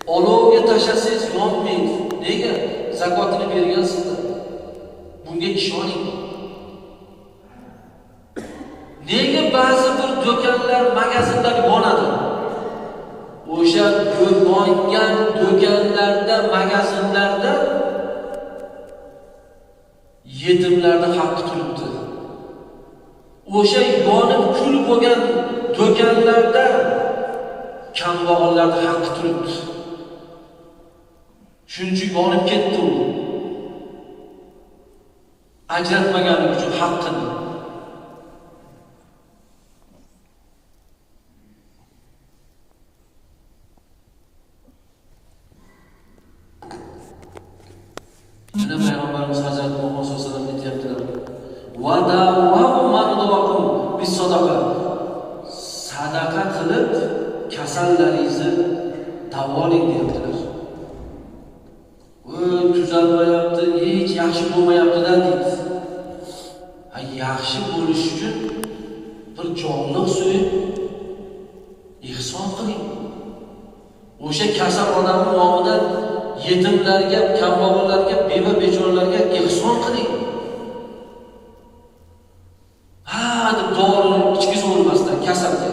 Olovga tashlasangiz yonmaydi. Nega? Zakotini bergansizlar. Bunga ishoning. Nega ba'zi bir do'konlar, magazinlar yonadi? O'sha yongan do'konlarda, magazinlarda yetimlarning haqqi turibdi. O'sha yonib kul bo'lgan do'konlarda kambag'allarning haqqi turibdi. Shuncha yonib ketdi u. Ajratmaganlik uchun haqqini. Yana Payg'ambarimiz Hazrat Muhammad sollallohu alayhi vasallam aytibdilar: "Va da'wahu mardawakum bis-sadaqa." Sadaqa qilib kasallaringizni davolang deyaptilar. Tuzalmayapti, hech yaxshi bo'lmayapti-da deydi. Yaxshi bo'lish uchun bir jonliq so'yib ihson qiling. O'sha kasal odamning nomidan yetimlarga, kambag'allarga, beva bechoralarga ihson qiling. Deb dorini ichkiz bo'lmasdan kasalga